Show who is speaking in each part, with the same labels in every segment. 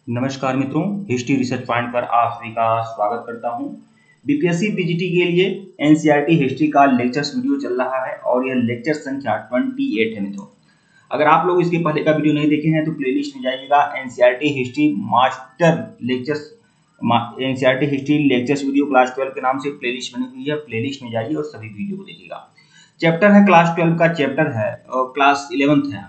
Speaker 1: नमस्कार मित्रों, history research point पर आप सभी का स्वागत करता हूं। बीपीएससी पीजीटी के लिए एनसीईआरटी हिस्ट्री का लेक्चर्स वीडियो चल रहा है और यह लेक्चर संख्या 28 है मित्रों। अगर आप लोग इसके पहले का वीडियो नहीं देखे हैं तो प्लेलिस्ट में जाइएगा, NCERT history master lectures NCERT history lectures video class 12 के नाम से प्लेलिस्ट बनी हुई है। प्लेलिस्ट में जाइए और सभी वीडियो को देखिएगा। चैप्टर है क्लास 12 का चैप्टर है और क्लास 11th है।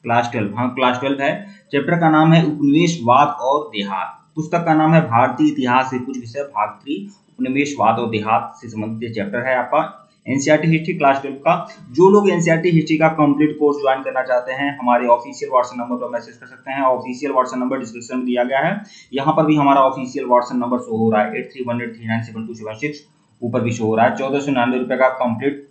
Speaker 1: क्लास 12 है। चैप्टर का नाम है उपनिवेशवाद और देहात। पुस्तक का नाम है भारतीय इतिहास से कुछ विषय भाग 3 उपनिवेशवाद और देहात से संबंधित चैप्टर है आपका एनसीईआरटी हिस्ट्री क्लास 12 का। जो लोग एनसीईआरटी हिस्ट्री का कंप्लीट कोर्स ज्वाइन करना चाहते हैं हमारे ऑफिशियल व्हाट्सएप नंबर पर मैसेज कर सकते हैं। ऑफिशियल व्हाट्सएप नंबर डिस्क्रिप्शन में दिया गया है। यहाँ पर भी हमारा ऑफिशियल व्हाट्सएप नंबर शो हो रहा है 8318397276। ऊपर भी शो हो रहा है। 1499 रुपए का कंप्लीट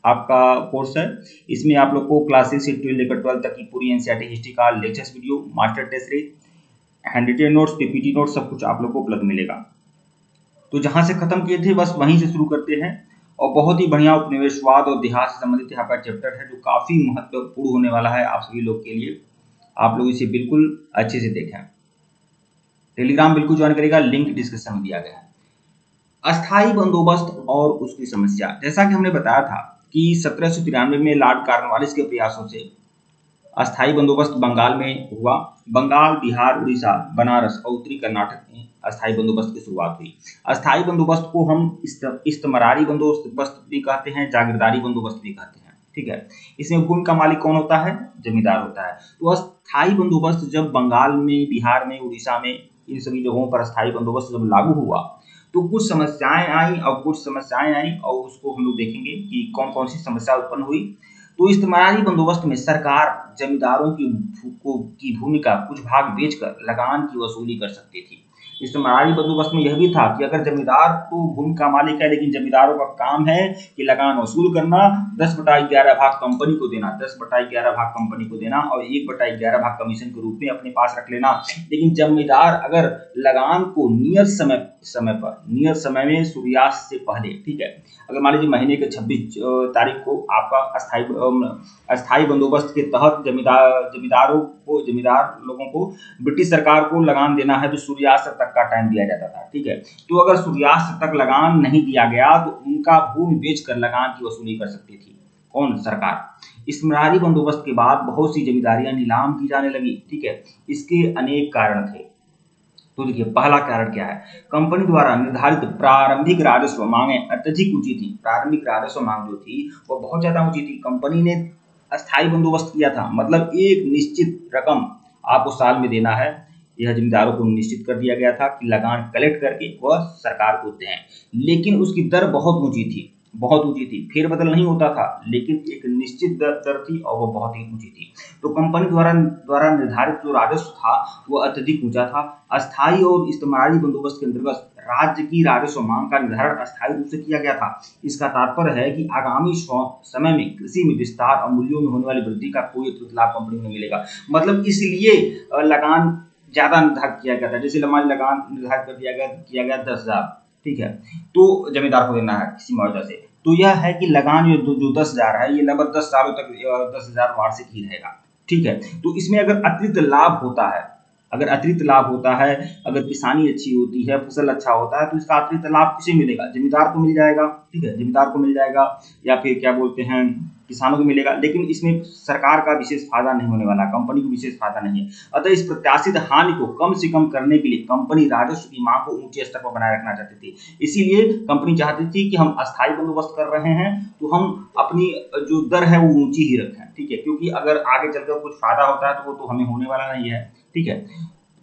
Speaker 1: आपका कोर्स है। इसमें आप लोग को क्लासेस से 12 लेकर 12 तक की पूरी एनसीईआरटी हिस्ट्री का lectures video, master test series, handwritten notes, PPT notes सब कुछ आप लोग को उपलब्ध मिलेगा। तो जहां से खत्म किए थे बस वहीं से शुरू करते हैं। और बहुत ही बढ़िया उपनिवेशवाद और देहात से संबंधित यहाँ का चैप्टर है जो काफी महत्वपूर्ण होने वाला है आप सभी लोग के लिए। आप लोग इसे बिल्कुल अच्छे से देखें। टेलीग्राम बिल्कुल ज्वाइन करेगा, लिंक डिस्क्रिप्शन में दिया गया है। अस्थायी बंदोबस्त और उसकी समस्या। जैसा कि हमने बताया था कि 1793 में लॉर्ड कॉर्नवालिस के प्रयासों से अस्थायी बंदोबस्त बंगाल में हुआ। बंगाल, बिहार, उड़ीसा, बनारस और उत्तरी कर्नाटक में अस्थायी बंदोबस्त की शुरुआत हुई। अस्थायी बंदोबस्त को हम इस्तमरारी बंदोबस्त भी कहते हैं, जागीरदारी बंदोबस्त भी कहते हैं। ठीक है। इसमें भूमि का मालिक कौन होता है? जमींदार होता है। तो अस्थायी बंदोबस्त जब बंगाल में, बिहार में, उड़ीसा में, इन सभी जगहों पर अस्थायी बंदोबस्त जब लागू हुआ तो कुछ समस्याएं आई और उसको हम लोग देखेंगे कि कौन कौन सी समस्या उत्पन्न हुई। तो इस्तेमारी बंदोबस्त में सरकार जमींदारों की भूमि का कुछ भाग बेचकर लगान की वसूली कर सकती थी। इस्तेमारी बंदोबस्त में यह भी था कि अगर जमींदार तो भूमि का मालिक है लेकिन जमींदारों का काम है कि लगान वसूल करना, 10/11 भाग कंपनी को देना, 10/11 भाग कंपनी को देना और 1/11 भाग कमीशन के रूप में अपने पास रख लेना। लेकिन जमींदार अगर लगान को नियत समय में सूर्यास्त से पहले, ठीक है, अगर मान लीजिए महीने के 26 तारीख को आपका अस्थायी बंदोबस्त के तहत जमींदार लोगों को ब्रिटिश सरकार को लगान देना है तो सूर्यास्त तक का टाइम दिया जाता था। ठीक है। तो अगर सूर्यास्त तक लगान नहीं दिया गया तो उनका भूमि बेचकर लगान की वसूली कर सकती थी कौन? सरकार। इस्तेमारी बंदोबस्त के बाद बहुत सी जमींदारियां नीलाम की जाने लगी। ठीक है। इसके अनेक कारण थे। तो देखिए पहला कारण क्या है? कंपनी द्वारा निर्धारित प्रारंभिक राजस्व मांगे अत्यधिक ऊंची थी। प्रारंभिक राजस्व मांग जो थी वो बहुत ज्यादा ऊंची थी। कंपनी ने अस्थायी बंदोबस्त किया था, मतलब एक निश्चित रकम आपको साल में देना है। यह जमींदारों को निश्चित कर दिया गया था कि लगान कलेक्ट करके वह सरकार को दें, लेकिन उसकी दर बहुत ऊंची थी। फेरबदल नहीं होता था लेकिन एक निश्चित दर थी और वो बहुत ही ऊंची थी। तो कंपनी द्वारा निर्धारित जो राजस्व था वो अत्यधिक ऊंचा था। अस्थायी और इस्तेमारी बंदोबस्त के अंतर्गत राज्य की राजस्व मांग का निर्धारण अस्थायी रूप से किया गया था। इसका तात्पर्य है कि आगामी समय में कृषि में विस्तार और मूल्यों में होने वाली वृद्धि का कोई अतिरिक्त लाभ कंपनी को नहीं मिलेगा। मतलब इसलिए लगान ज्यादा निर्धारित किया गया था। जैसे लगान निर्धारित कर किया गया 10,000, ठीक है, तो जमींदार को देना है किसी मुआवजा से। तो यह है कि लगान जो 10,000 है ये लगभग 10 सालों तक 10,000 वार्षिक ही रहेगा। ठीक है। तो इसमें अगर अतिरिक्त लाभ होता है, अगर किसानी अच्छी होती है, फसल अच्छा होता है तो इसका अतिरिक्त लाभ किसे मिलेगा? जमींदार को मिल जाएगा। ठीक है, जमींदार को मिल जाएगा या फिर क्या बोलते हैं किसानों को मिलेगा। लेकिन इसमें सरकार का विशेष फायदा नहीं होने वाला, कंपनी को विशेष फायदा नहीं है। अतः इस प्रत्याशित हानि को कम से कम करने के लिए कंपनी राजस्व की मांग को ऊंचे स्तर पर बनाए रखना चाहती थी। इसीलिए कंपनी चाहती थी कि हम अस्थायी बंदोबस्त कर रहे हैं तो हम अपनी जो दर है वो ऊंची ही रखें। ठीक है, क्योंकि अगर आगे चलकर कुछ फायदा होता है तो वो तो हमें होने वाला नहीं है। ठीक है।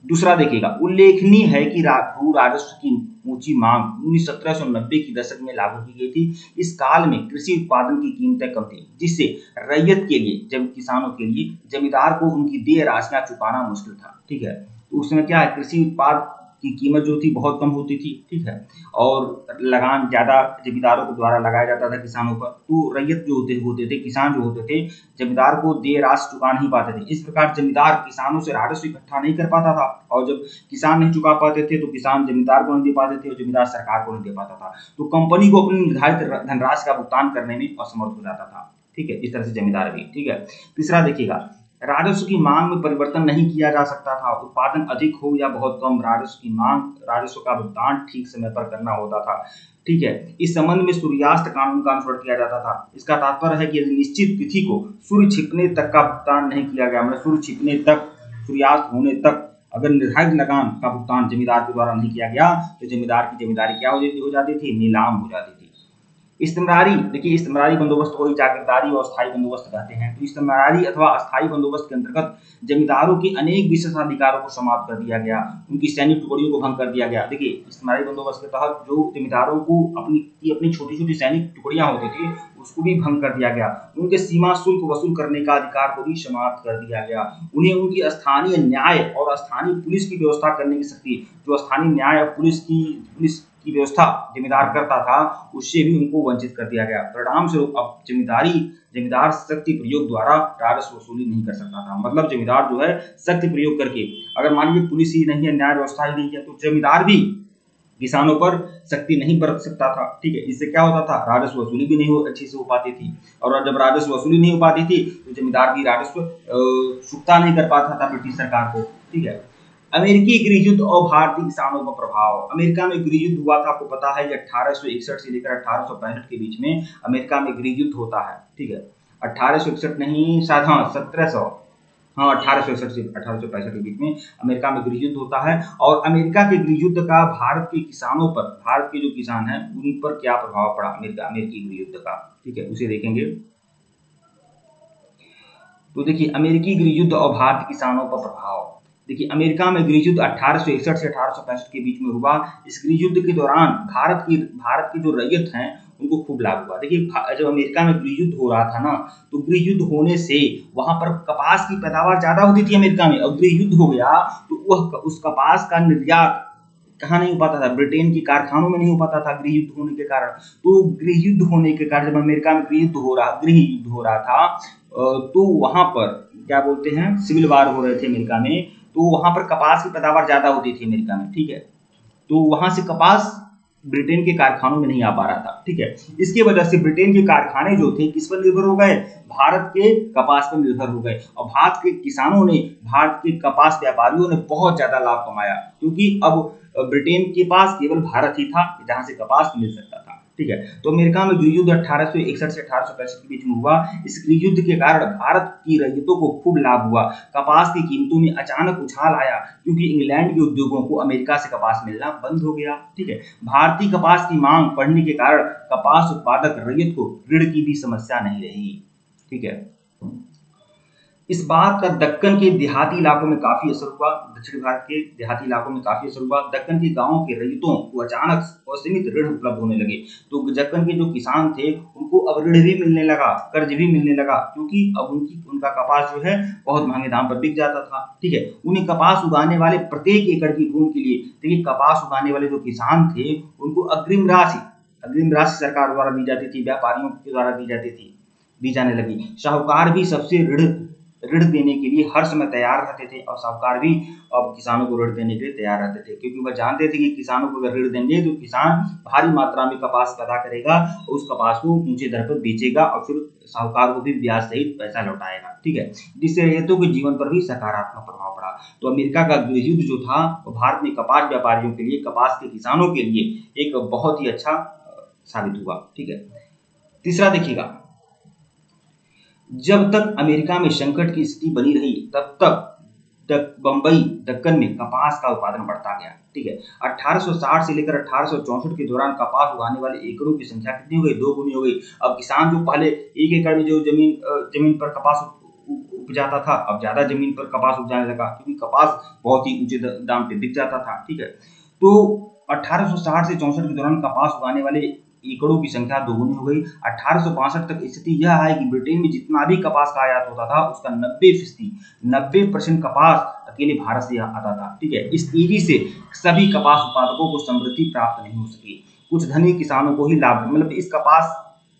Speaker 1: दूसरा देखिएगा, उल्लेखनीय है कि भू राजस्व की ऊंची मांग 1790 की दशक में लागू की गई थी। इस काल में कृषि उत्पादन की कीमतें कम थी, जिससे रैयत के लिए, जब किसानों के लिए जमींदार को उनकी देय राशियां चुकाना मुश्किल था। ठीक है। तो उसमें क्या है, कृषि उत्पाद की कीमत जो थी बहुत कम होती थी। ठीक है। और लगान ज्यादा जमींदारों के द्वारा लगाया जाता था किसानों पर। तो रैयत जो होते थे, किसान जो होते थे, जमींदार को देय राशि चुका नहीं पाते थे। इस प्रकार जमींदार किसानों से राजस्व इकट्ठा नहीं कर पाता था और जब किसान नहीं चुका पाते थे तो किसान जमींदार को नहीं दे पाते थे और जमींदार सरकार को नहीं दे पाता था। तो कंपनी को अपनी निर्धारित धनराशि का भुगतान करने में असमर्थ हो जाता था। ठीक है, इस तरह से जमींदार भी। ठीक है। तीसरा देखिएगा, राजस्व की मांग में परिवर्तन नहीं किया जा सकता था, उत्पादन अधिक हो या बहुत कम, राजस्व का भुगतान ठीक समय पर करना होता था। ठीक है, इस संबंध में सूर्यास्त कानून का अनुसरण किया जाता था। इसका तात्पर्य है कि यदि निश्चित तिथि को सूर्य छिपने तक का भुगतान नहीं किया गया, मतलब सूर्य छिपने तक, सूर्यास्त होने तक अगर निर्धारित लगान का भुगतान जमींदार के द्वारा नहीं किया गया तो जमींदार की जमींदारी क्या हो जाती थी, नीलाम हो जाती थी। इस्तेमरारी, देखिए इस्तेमरारी बंदोबस्त को ही जागीरदारी और स्थायी बंदोबस्त कहते हैं। तो इस्तेमरारी अथवा अस्थायी बंदोबस्त के अंतर्गत जमींदारों के अनेक विशेषाधिकारों को समाप्त कर दिया गया, उनकी सैनिक टुकड़ियों को भंग कर दिया गया। देखिए इस्तेमरारी बंदोबस्त के तहत जो जमींदारों को अपनी छोटी छोटी सैनिक टुकड़ियां होती थी उसको भी भंग कर दिया गया, उनके सीमा शुल्क वसूल करने का अधिकार को भी समाप्त कर दिया गया, उन्हें उनकी स्थानीय न्याय और स्थानीय पुलिस की व्यवस्था करने की शक्ति, जो स्थानीय न्याय और पुलिस की व्यवस्था जमींदार करता था, उससे भी उनको वंचित कर दिया गया। परिणाम स्वरूप अब जमींदार शक्ति प्रयोग द्वारा राजस्व वसूली नहीं कर सकता था। मतलब जमींदार जो है शक्ति प्रयोग करके, अगर मान लीजिए पुलिस ही नहीं है, न्याय व्यवस्था ही नहीं है, तो जमींदार भी किसानों पर शक्ति नहीं बरत सकता था। ठीक है, इससे क्या होता था, राजस्व वसूली भी नहीं अच्छी से हो पाती थी, और जब राजस्व वसूली नहीं हो पाती थी तो जमींदार भी राजस्व चुकता नहीं कर पाता था ब्रिटिश सरकार को। ठीक है, अमेरिकी गृह युद्ध और भारतीय किसानों का प्रभाव। अमेरिका में गृह युद्ध हुआ था, आपको पता है, 1861 से लेकर 1865 के बीच में अमेरिका में गृह युद्ध होता है। ठीक है, 1861 नहीं, शायद हाँ 1700, हाँ 1861 से 1865 के बीच में अमेरिका में गृह युद्ध होता है। और अमेरिका के गृह युद्ध का भारत के किसानों पर, भारत के जो किसान हैं उन पर क्या प्रभाव पड़ा अमेरिकी गृह युद्ध का, ठीक है, उसे देखेंगे। तो देखिए अमेरिकी गृह युद्ध और भारतीय किसानों पर प्रभाव। देखिए अमेरिका में गृह युद्ध 1861 से 1865 के बीच में हुआ। इस गृह युद्ध के दौरान भारत की जो रैयत हैं उनको खूब लाभ हुआ। देखिए जब अमेरिका में गृह युद्ध हो रहा था ना, तो गृह युद्ध होने से वहां पर कपास की पैदावार ज्यादा होती थी अमेरिका में, और गृह युद्ध हो गया तो वह उस कपास का निर्यात कहाँ नहीं हो पाता था, ब्रिटेन के कारखानों में नहीं हो पाता था गृह युद्ध होने के कारण। तो गृह युद्ध होने के कारण जब अमेरिका में गृह युद्ध हो रहा था तो वहां पर क्या बोलते हैं, सिविल वार हो रहे थे अमेरिका में, तो वहां पर कपास की पैदावार ज्यादा होती थी अमेरिका में। ठीक है, तो वहां से कपास ब्रिटेन के कारखानों में नहीं आ पा रहा था। ठीक है, इसकी वजह से ब्रिटेन के कारखाने जो थे किस पर निर्भर हो गए, भारत के कपास पर निर्भर हो गए, और भारत के किसानों ने, भारत के कपास व्यापारियों ने बहुत ज्यादा लाभ कमाया, क्योंकि अब ब्रिटेन के पास केवल भारत ही था जहां से कपास मिल सकता था। ठीक है, तो अमेरिका में गृह युद्ध 1861 से 1865 के बीच में हुआ। इस गृह युद्ध के कारण भारत की रैयतों को खूब लाभ हुआ। कपास की कीमतों में अचानक उछाल आया, क्योंकि इंग्लैंड के उद्योगों को अमेरिका से कपास मिलना बंद हो गया। ठीक है, भारतीय कपास की मांग बढ़ने के कारण कपास उत्पादक रैयत को ऋण की भी समस्या नहीं रही। ठीक है, इस बात का दक्कन के देहाती इलाकों में काफी असर हुआ, दक्षिण भारत के देहाती इलाकों में काफी असर हुआ। दक्कन के गांवों के रैयतों को अचानक असीमित ऋण उपलब्ध होने लगे, तो दक्कन के जो किसान थे उनको अब ऋण भी मिलने लगा, कर्ज भी मिलने लगा, क्योंकि अब उनका कपास जो है बहुत महंगे दाम पर बिक जाता था। ठीक है, उन्हें कपास उगाने वाले प्रत्येक एकड़ की भूमि के लिए, देखिए कपास उगाने वाले जो किसान थे उनको अग्रिम राशि सरकार द्वारा दी जाती थी, व्यापारियों के द्वारा दी जाने लगी। साहूकार भी सबसे ऋण देने के लिए हर समय तैयार रहते थे, और साहूकार भी अब किसानों को ऋण देने के लिए तैयार रहते थे, क्योंकि वह जानते थे कि किसानों को अगर ऋण देंगे तो किसान भारी मात्रा में कपास पैदा करेगा और उस कपास को ऊंचे दर पर बेचेगा और फिर साहूकार को भी ब्याज सहित पैसा लौटाएगा। ठीक है, जिससे रैयतों के जीवन पर भी सकारात्मक प्रभाव पड़ा। तो अमेरिका का गृह युद्ध जो था वो भारत में कपास व्यापारियों के लिए, कपास के किसानों के लिए एक बहुत ही अच्छा साबित हुआ। ठीक है, तीसरा देखिएगा, जब तक अमेरिका में संकट की स्थिति बनी रही तब तक बंबई दक्कन में कपास का उत्पादन बढ़ता गया। ठीक है, 1860 से लेकर 1864 के दौरान कपास उगाने वाले एकड़ों की संख्या कितनी हो गई, 2 गुनी हो गई। अब किसान जो पहले 1 एकड़ में जो जमीन पर कपास उपजाता था, अब ज्यादा जमीन पर कपास उपजाने लगा, क्योंकि कपास बहुत ही ऊंचे दाम पे बिक जाता था। ठीक है, तो 1860 से 64 के दौरान कपास उगाने वाले एकड़ों की संख्या दोगुनी हो गई। 1862 तक स्थिति यह है कि ब्रिटेन में जितना भी कपास का आयात होता था उसका 90% कपास अकेले भारत से आता था। ठीक है, इस तेजी से सभी कपास उत्पादकों को समृद्धि प्राप्त नहीं हो सकी, कुछ धनी किसानों को ही लाभ, मतलब इस कपास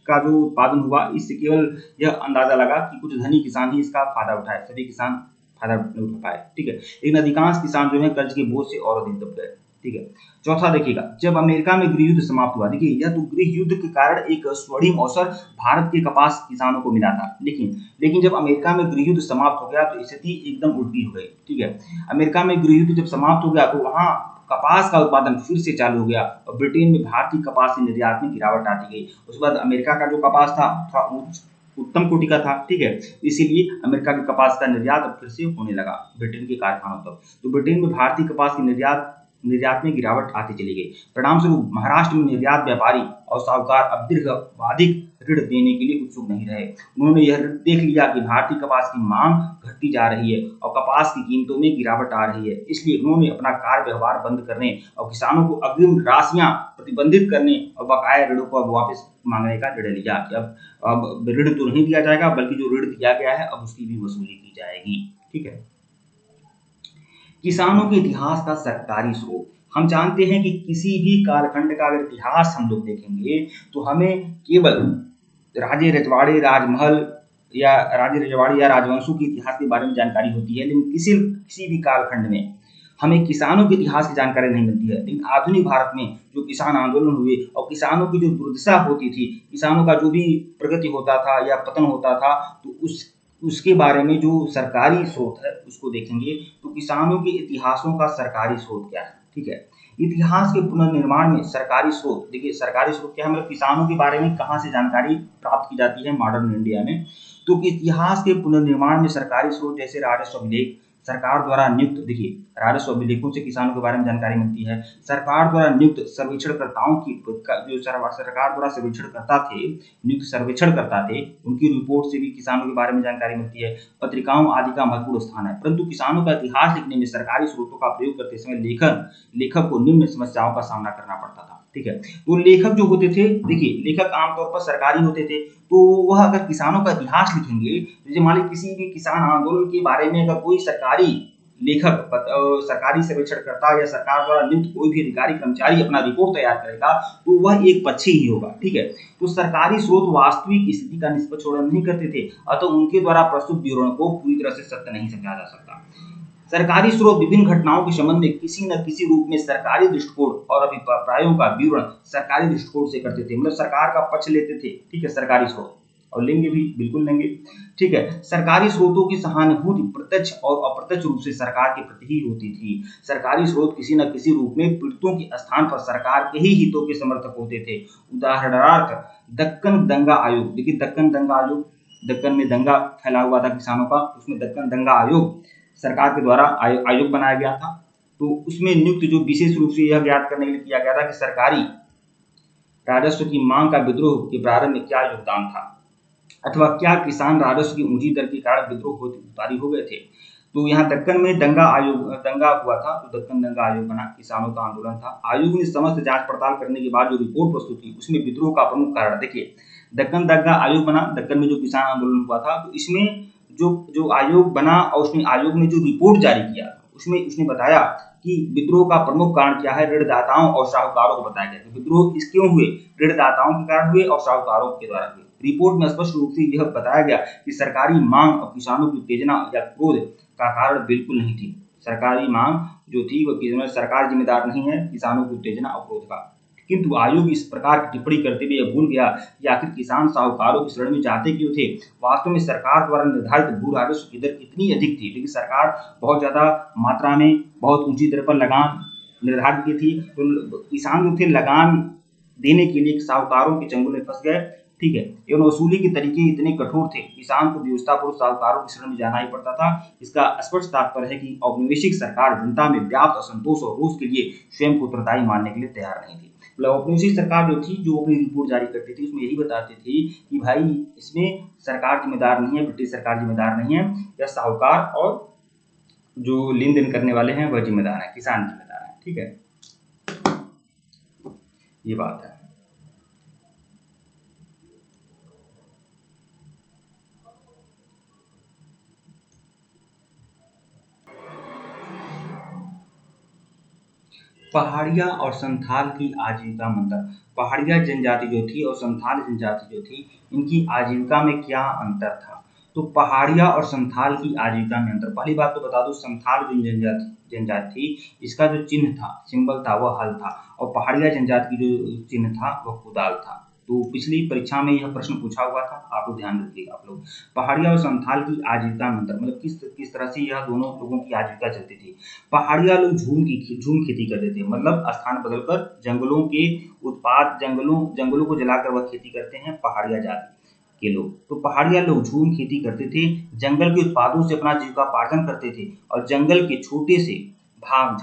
Speaker 1: का जो उत्पादन हुआ इससे केवल यह अंदाजा लगा कि कुछ धनी किसान ही इसका फायदा उठाए, सभी किसान फायदा नहीं उठा पाए। ठीक है, लेकिन अधिकांश किसान जो है कर्ज के बोझ से और अधिक दब गए। ठीक है। चौथा देखिएगा, जब अमेरिका में गृह युद्ध समाप्त हुआ, देखिए यह तो गृह युद्ध के कारण एक स्वर्णिम अवसर भारत के कपास किसानों को मिला था, लेकिन जब अमेरिका में गृह युद्ध समाप्त हो गया तो स्थिति एकदम उल्टी हो गई, ठीक है। अमेरिका में गृह युद्ध जब समाप्त हो गया तो वहां कपास का उत्पादन फिर से चालू हो गया और ब्रिटेन में भारतीय कपास के निर्यात में गिरावट आती गई। उसके बाद अमेरिका का जो कपास था थोड़ा उत्तम कोटि का था, ठीक है, इसीलिए अमेरिका के कपास का निर्यात अब फिर से होने लगा ब्रिटेन के कारखानों तक। तो ब्रिटेन में भारतीय कपास की निर्यात में गिरावट आती चली गई। परिणाम स्वरूप महाराष्ट्र में निर्यात व्यापारी और साहूकार अब दीर्घावधिक ऋण देने के लिए उत्सुक नहीं रहे। उन्होंने यह देख लिया कि भारतीय कपास की मांग घटती जा रही है और कपास की कीमतों में गिरावट आ रही है, इसलिए उन्होंने अपना कार्य व्यवहार बंद करने और किसानों को अग्रिम राशियां प्रतिबंधित करने और बकाया ऋणों को वापस मांगने का निर्णय लिया कि अब ऋण तो नहीं दिया जाएगा, बल्कि जो ऋण दिया गया है अब उसकी भी वसूली की जाएगी, ठीक है। किसानों के इतिहास का सरकारी स्रोत, हम जानते हैं कि किसी भी कालखंड का अगर इतिहास हम लोग देखेंगे तो हमें केवल राजे रजवाड़े राजमहल या राजवंशों के इतिहास के बारे में जानकारी होती है, लेकिन किसी भी कालखंड में हमें किसानों के इतिहास की जानकारी नहीं मिलती है। लेकिन आधुनिक भारत में जो किसान आंदोलन हुए और किसानों की जो दुर्दशा होती थी, किसानों का जो भी प्रगति होता था या पतन होता था, तो उसके बारे में जो सरकारी स्रोत है उसको देखेंगे तो किसानों के इतिहासों का सरकारी स्रोत क्या है, ठीक है। इतिहास के पुनर्निर्माण में सरकारी स्रोत, देखिए सरकारी स्रोत क्या है, मतलब किसानों के बारे में कहाँ से जानकारी प्राप्त की जाती है मॉडर्न इंडिया में। तो इतिहास के पुनर्निर्माण में सरकारी स्रोत जैसे राजस्व अभिलेख, सरकार द्वारा नियुक्त, देखिए राजस्व अभिलेखों से किसानों के बारे में जानकारी मिलती है। सरकार द्वारा नियुक्त सर्वेक्षणकर्ताओं की जो सरकार द्वारा सर्वेक्षणकर्ता थे, नियुक्त सर्वेक्षणकर्ता थे, उनकी रिपोर्ट से भी किसानों के बारे में जानकारी मिलती है। पत्रिकाओं आदि का महत्वपूर्ण स्थान है, परंतु किसानों का इतिहास लिखने में सरकारी स्रोतों का प्रयोग करते समय लेखक को निम्न समस्याओं का सामना करना पड़ता था, ठीक है। तो लेखक जो होते थे, देखिए लेखक आमतौर पर सरकारी होते थे, तो वह अगर किसानों का इतिहास लिखेंगे, जैसे मान लीजिए किसी भी किसान आंदोलन के बारे में अगर कोई सरकारी लेखक, सरकारी सर्वेक्षणकर्ता या सरकार द्वारा नियुक्त कोई भी अधिकारी कर्मचारी अपना रिपोर्ट तैयार करेगा तो वह एक पक्षी ही होगा, ठीक है। तो सरकारी स्रोत वास्तविक स्थिति का निष्पक्ष वर्णन नहीं करते थे, अतः उनके द्वारा प्रस्तुत विवरण को पूरी तरह से सत्य नहीं समझा जा सकता। सरकारी स्रोत विभिन्न घटनाओं के संबंध में किसी न किसी रूप में सरकारी दृष्टिकोण और अभिप्रायों का विवरण सरकारी दृष्टिकोण से करते थे, मतलब सरकार का पक्ष लेते थे, ठीक है, सरकारी स्रोत, और लेंगे भी, बिल्कुल लेंगे, ठीक है। सरकारी स्रोतों की सहानुभूति प्रत्यक्ष और अप्रत्यक्ष रूप से सरकार के प्रति ही होती थी। सरकारी स्रोत किसी न किसी रूप में पीड़ितों के स्थान पर सरकार के ही हितों के समर्थक होते थे। उदाहरणार्थ दक्कन दंगा आयोग, देखिए दक्कन दंगा आयोग, दक्कन में दंगा फैला हुआ था किसानों का, उसमें दक्कन दंगा आयोग सरकार के द्वारा आयोग बनाया गया था। तो उसमें नियुक्त जो विशेष रूप से यह ज्ञात करने के लिए किया गया था कि सरकारी राजस्व की मांग का विद्रोह के प्रारंभ में क्या योगदान था, अथवा क्या किसान राजस्व की ऊंची दर के कारण विद्रोह उतारी हो गए थे। तो यहाँ दक्कन में दंगा हुआ था, तो दक्कन दंगा आयोग बना, किसानों का आंदोलन था। आयोग ने समस्त जांच पड़ताल करने के बाद जो रिपोर्ट प्रस्तुत की उसमें विद्रोह का प्रमुख कारण, देखिए दक्कन दंगा आयोग बना, दक्कन में जो किसान आंदोलन हुआ था, तो इसमें जो आयोग बना और उसने आयोग ने जो रिपोर्ट जारी किया उसमें उसने बताया कि विद्रोह का प्रमुख कारण क्या है, ऋणदाताओं और साहूकारों को बताया गया। विद्रोह इस क्यों हुए, ऋणदाताओं के कारण हुए और साहूकारों के द्वारा हुए। रिपोर्ट में स्पष्ट रूप से यह बताया गया कि सरकारी मांग और किसानों की उत्तेजना या क्रोध का कारण बिल्कुल नहीं थी। सरकारी मांग जो थी वह सरकार जिम्मेदार नहीं है किसानों की उत्तेजना और क्रोध का। किंतु आयोग इस प्रकार की टिप्पणी करते हुए यह भूल गया कि आखिर किसान साहूकारों की शरण में जाते क्यों थे। वास्तव में सरकार द्वारा निर्धारित भू राजस्व की दर इतनी अधिक थी, लेकिन सरकार बहुत ज्यादा मात्रा में बहुत ऊंची दर पर लगान निर्धारित की थी, तो किसान जो थे लगान देने के लिए साहूकारों के चंगुल में फंस गए, ठीक है। एवं वसूली के तरीके इतने कठोर थे, किसान को व्यवस्थापूर्वक साहूकारों की शरण में जाना ही पड़ता था। इसका स्पष्ट तात्पर्य है कि औपनिवेशिक सरकार जनता में व्याप्त असंतोष और रोष के लिए स्वयं को उत्तरदायी मानने के लिए तैयार नहीं थी। मतलब औपनिवेशिक सरकार जो थी, जो अपनी रिपोर्ट जारी करती थी, उसमें यही बताती थी कि भाई इसमें सरकार जिम्मेदार नहीं है, ब्रिटिश सरकार जिम्मेदार नहीं है, या साहूकार और जो लेन देन करने वाले हैं वह जिम्मेदार है, किसान जिम्मेदार है, ठीक है, ये बात है। पहाड़िया और संथाल की आजीविका में अंतर, पहाड़िया जनजाति जो थी और संथाल जनजाति जो थी, इनकी आजीविका में क्या अंतर था। तो पहाड़िया और संथाल की आजीविका में अंतर। पहली बात तो बता दूं, संथाल जो जनजाति थी, इसका जो चिन्ह था, सिंबल था, वह हल था, और पहाड़िया जनजाति की जो चिन्ह था वह कुदाल था। तो पिछली परीक्षा में यह प्रश्न पूछा हुआ था, आप लोग ध्यान रखिएगा। आप लोग पहाड़िया और संथाल की आजीविका में अंतर, मतलब किस तरह से यह दोनों लोगों की आजीविका चलती थी। पहाड़िया लोग झूम खेती करते थे, मतलब स्थान बदलकर जंगलों के उत्पाद, जंगलों को जलाकर वह खेती करते हैं पहाड़िया जाति के लोग। तो पहाड़िया लोग झूम खेती करते थे, जंगल के उत्पादों से अपना जीविकापार्जन करते थे, और जंगल के छोटे से भाग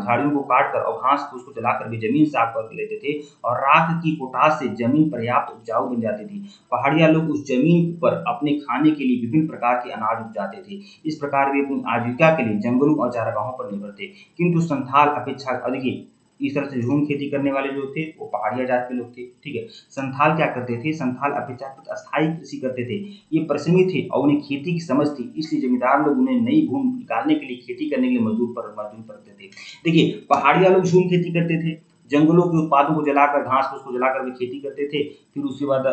Speaker 1: झाड़ियों को काटकर और घास फूस को जलाकर भी जमीन साफ कर लेते थे, और राख की पोटास से जमीन पर्याप्त उपजाऊ बन जाती थी। पहाड़िया लोग उस जमीन पर अपने खाने के लिए विभिन्न प्रकार के अनाज उपजाते थे। इस प्रकार वे अपनी आजीविका के लिए जंगलों और चारागाहों पर निर्भर थे। किंतु संथाल अपेक्षा अधिक इस तरह से झूम खेती करने वाले जो थे वो पहाड़िया जात के लोग थे। ठीक है, संथाल क्या करते थे, संथाल अपेक्षाकृत अस्थायी कृषि करते थे। ये परिश्रमी थे और उन्हें खेती की समझ थी, इसलिए जमींदार लोग उन्हें नई भूमि निकालने के लिए, खेती करने के लिए मजदूर करते थे। देखिए, पहाड़िया लोग झूम खेती करते थे, जंगलों के उत्पादों को जलाकर, घास फूस को जलाकर वे खेती करते थे। फिर उसके बाद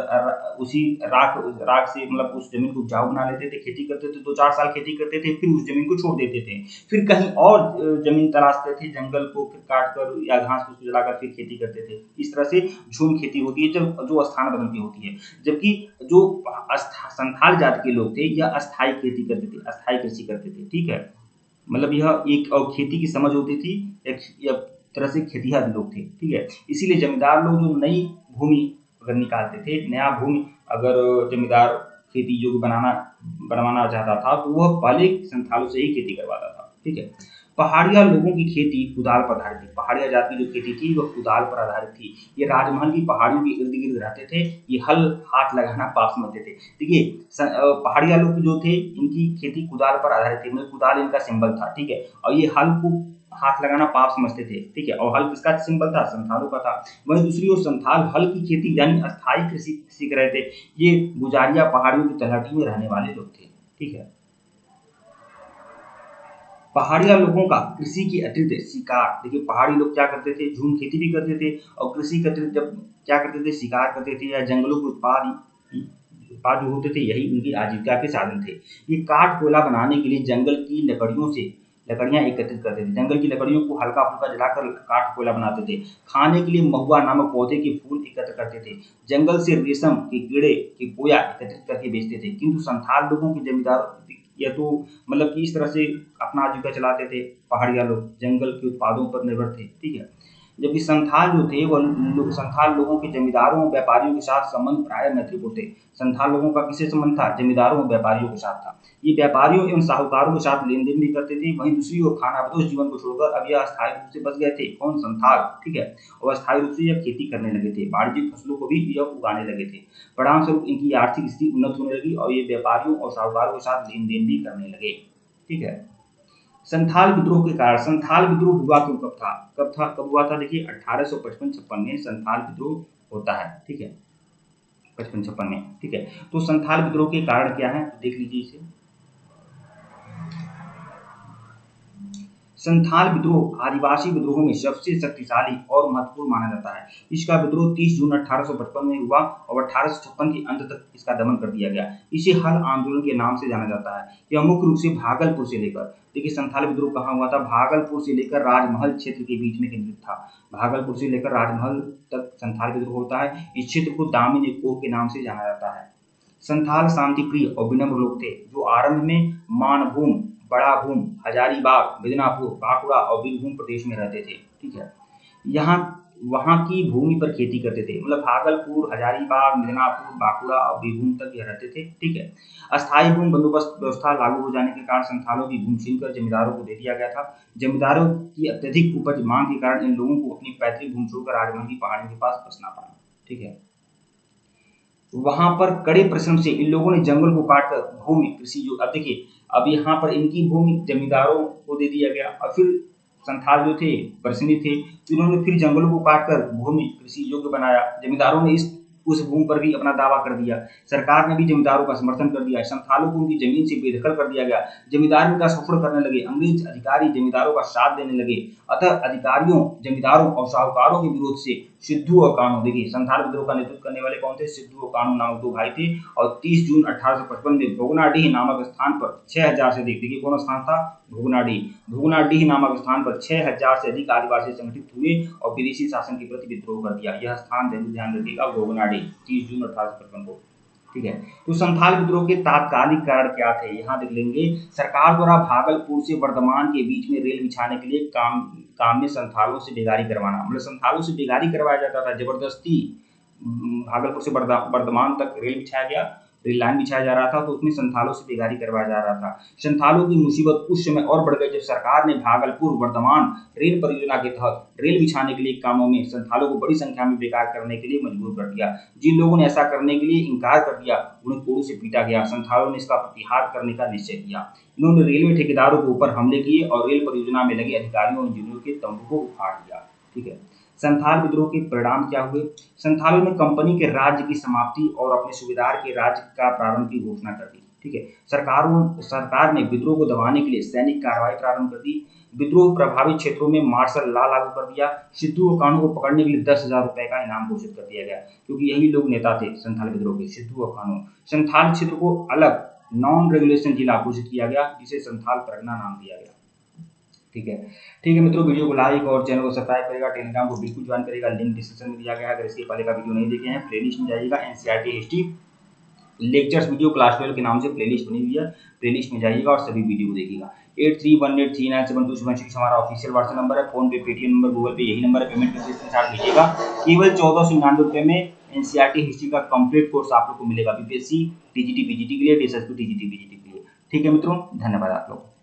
Speaker 1: उसी राख से, मतलब उस जमीन को उपजाऊ बना लेते थे, खेती करते थे, 2-4 साल खेती करते थे, फिर उस जमीन को छोड़ देते थे, फिर कहीं और जमीन तलाशते थे, जंगल को फिर काट कर या घास फूस को जलाकर फिर खेती करते थे। इस तरह से झूम खेती होती है, जो स्थान बदल के होती है। जबकि जो संथाल जाति के लोग थे, यह अस्थायी खेती करते थे, अस्थायी कृषि करते थे। ठीक है, मतलब यह एक और खेती की समझ होती थी, एक तरह से खेतिहर लोग थे। ठीक है, इसीलिए जमींदार लोग जो नई भूमि अगर निकालते थे, नया भूमि अगर जमींदार खेती योग्य बनवाना चाहता था, तो वह पहले संथालों से ही खेती करवाता था। ठीक है, पहाड़िया लोगों की खेती कुदाल पर आधारित थी। पहाड़िया जाति की जो खेती थी वह कुदाल पर आधारित थी। ये राजमहल की पहाड़ियों के इर्द गिर्द रहते थे, ये हल हाथ लगाना पाप समझते थे। देखिए, पहाड़िया लोग जो थे, इनकी खेती कुदाल पर आधारित थी, मतलब कुदाल इनका सिंबल था। ठीक है, और ये हल को हाथ लगाना पाप समझते थे। ठीक है, और हल किसका सिंबल था, संथालों का था। वहीं दूसरी ओर संथाल हल की खेती यानी अस्थायी कृषि सीख रहे थे। ये गुजारिया पहाड़ियों की तलहटी में रहने वाले लोग थे। ठीक है, पहाड़िया लोगों का कृषि के अतिरिक्त शिकार, देखिए पहाड़ी लोग क्या करते थे, झूम खेती भी करते थे, और कृषि के अतिरिक्त जब क्या करते थे, शिकार करते थे, या जंगलों के उत्पाद जो होते थे, यही उनकी आजीविका के साधन थे। ये काठ कोयला बनाने के लिए जंगल की लकड़ियां एकत्रित करते थे, जंगल की लकड़ियों को हल्का फुल्का जलाकर काठ कोयला बनाते थे। खाने के लिए महुआ नामक पौधे के फूल एकत्र करते थे, जंगल से रेशम के कीड़े के बोया एकत्रित करके बेचते थे। किंतु संथाल लोगों के जमींदार या तो मतलब कि इस तरह से अपना आजीविका चलाते थे। पहाड़िया लोग जंगल के उत्पादों पर निर्भर थे। ठीक है, जबकि संथाल जो थे वह संथाल लोगों के जमींदारों और व्यापारियों के साथ संबंध प्राय मैत्रीपूर्ण थे। संथाल लोगों का किससे संबंध था, जमींदारों और व्यापारियों के साथ था। ये व्यापारियों एवं साहूकारों के साथ लेन देन भी करते थे। वहीं दूसरी ओर खानाबदोश जीवन को छोड़कर अब यह अस्थायी रूप से बच गए थे, कौन, संथाल। ठीक है, और अस्थायी रूप से यह खेती करने लगे थे, वाणिज्यिक फसलों को भी यह उगाने लगे थे। परिणाम स्वरूप इनकी आर्थिक स्थिति उन्नत होने लगी और ये व्यापारियों और साहूकारों के साथ लेन देन भी करने लगे। ठीक है, संथाल विद्रोह के कारण, संथाल विद्रोह हुआ क्यों, कब हुआ था, देखिए 1855-56 में संथाल विद्रोह होता है। ठीक है, 55-56 में। ठीक है, तो संथाल विद्रोह के कारण क्या है, तो देख लीजिए इसे। संथाल विद्रोह आदिवासी विद्रोहों में सबसे शक्तिशाली और महत्वपूर्ण माना जाता है। इसका विद्रोह 30 जून 1855 में हुआ और 1856 के अंत तक इसका दमन कर दिया गया। इसे हल आंदोलन के नाम से जाना जाता है। यह मुख्य रूप से भागलपुर से लेकर, देखिए संथाल विद्रोह कहाँ हुआ था, भागलपुर से लेकर राजमहल क्षेत्र के बीच में केंद्रित था। भागलपुर से लेकर राजमहल तक संथाल विद्रोह होता है। इस क्षेत्र को दामिनी कोह के नाम से जाना जाता है। संथाल शांतिप्रिय और विनम्र लोग थे, जो आरंभ में मानभूम, बड़ा भूम, हजारीबाग, मिदनापुर, बांकुड़ा और बीरभूम प्रदेश में रहते थे। ठीक है, यहाँ वहाँ की भूमि पर खेती करते थे, मतलब भागलपुर, हजारीबाग, मिदनापुर, बांकुड़ा और बीरभूम तक यह रहते थे। ठीक है, अस्थायी भूमि बंदोबस्त व्यवस्था लागू हो जाने के कारण संथालों की भूमि छीनकर जमींदारों को दे दिया गया था। जमींदारों की अत्यधिक उपज मांग के कारण इन लोगों को अपनी पैतृक भूमि छोड़कर राजमहल की पहाड़ियों के पास बसना पड़ा। ठीक है, वहां पर कड़े परिश्रम से इन लोगों ने जंगल को काटकर भूमि कृषि जो, अब देखिए अब यहाँ पर इनकी भूमि जमींदारों को दे दिया गया, और फिर संथाल जो थे परिश्रमी थे, तो इन्होंने फिर जंगलों को काटकर भूमि कृषि योग्य बनाया। जमींदारों ने इस उस भूमि पर भी अपना दावा कर दिया। सरकार ने भी जमींदारों का समर्थन कर दिया। संथालों को उनकी जमीन से बेदखल कर दिया गया। जमींदार इनका शोषण करने लगे। अंग्रेज अधिकारी जमींदारों का साथ देने लगे। अतः अधिकारियों, जमींदारों और साहूकारों के विरोध से सिद्धू और कान्हू, देखिए संथाल विद्रोह का नेतृत्व करने वाले कौन थे? सिद्धू और कान्हू नामक दो भाई थे। और 30 जून 1855 में भोगनाडीह नामक स्थान पर 6000 से अधिक, देखिए कौन स्थान था? भोगनाडीह नामक स्थान पर 6000 से अधिक आदिवासी संगठित हुए और विदेशी शासन के प्रति विद्रोह कर दिया। यह स्थान ध्यान रखिएगा, भोगनाडीह, 30 जून 1855 को। ठीक है, तो संथाल विद्रोह के तात्कालिक कारण क्या थे? यहाँ देख लेंगे। सरकार द्वारा भागलपुर से वर्धमान के बीच में रेल बिछाने के लिए काम में संथालों से बेगारी करवाना, मतलब संथालों से बेगारी करवाया जाता था। जबरदस्ती भागलपुर से वर्धमान तक रेल बिछाया गया, रेल लाइन बिछाया जा रहा था, तो उसमें संथालों से बेगारी करवाया जा रहा था। संथालों की मुसीबत उस समय और बढ़ गई जब सरकार ने भागलपुर वर्धमान रेल परियोजना के तहत रेल बिछाने के लिए कामों में संथालों को बड़ी संख्या में बेकार करने के लिए मजबूर कर दिया। जिन लोगों ने ऐसा करने के लिए इनकार कर दिया उन्हें कोड़ों से पीटा गया। संथालों ने इसका प्रतिहार करने का निश्चय किया। इन्होंने रेलवे ठेकेदारों के ऊपर हमले किए और रेल परियोजना में लगे अधिकारियों और इंजीनियरों के तंबू को उखाड़ दिया। ठीक है, संथाल विद्रोह के परिणाम क्या हुए? संथालों ने कंपनी के राज्य की समाप्ति और अपने सूबेदार के राज्य का प्रारंभ की घोषणा कर दी। ठीक है, सरकार ने विद्रोह को दबाने के लिए सैनिक कार्रवाई प्रारंभ कर दी। विद्रोह प्रभावित क्षेत्रों में मार्शल लॉ लागू कर दिया। सिद्धू और कान्हू को पकड़ने के लिए 10,000 रुपए का इनाम घोषित कर दिया गया, क्योंकि यही लोग नेता थे संथाल विद्रोह के, सिद्धू और कान्हू। संथाल क्षेत्र को अलग नॉन रेगुलेशन जिला घोषित किया गया, जिसे संथाल परगना नाम दिया गया। ठीक है मित्रों, वीडियो को लाइक और चैनल को सब्सक्राइब करेगा, टेलीग्राम को बिल्कुल ज्वाइन करेगा, लिंक डिस्क्रिप्शन में दिया गया है। अगर इसके पहले का वीडियो नहीं देखे हैं, प्लेलिस्ट में जाइएगा, NCERT history lectures video class 12 के नाम से प्लेलिस्ट बनी हुई है, प्लेलिस्ट में जाइएगा और सभी वीडियो देखिएगा। 8318397276 हमारा ऑफिशियल व्हाट्सएप नंबर है। फोन पे, पेटीएम नंबर, गूगल पे यही नंबर है। पेमेंट के साथ भेजिएगा। केवल 1499 रुपये में एनसीईआरटी हिस्ट्री का कंप्लीट कोर्स आप लोग को मिलेगा, बीपीएससी, टीजीटी, पीजीटी के लिए, डीएसएसपी, टीजीटी, पीजीटी के लिए। ठीक है मित्रों, धन्यवाद आप लोग।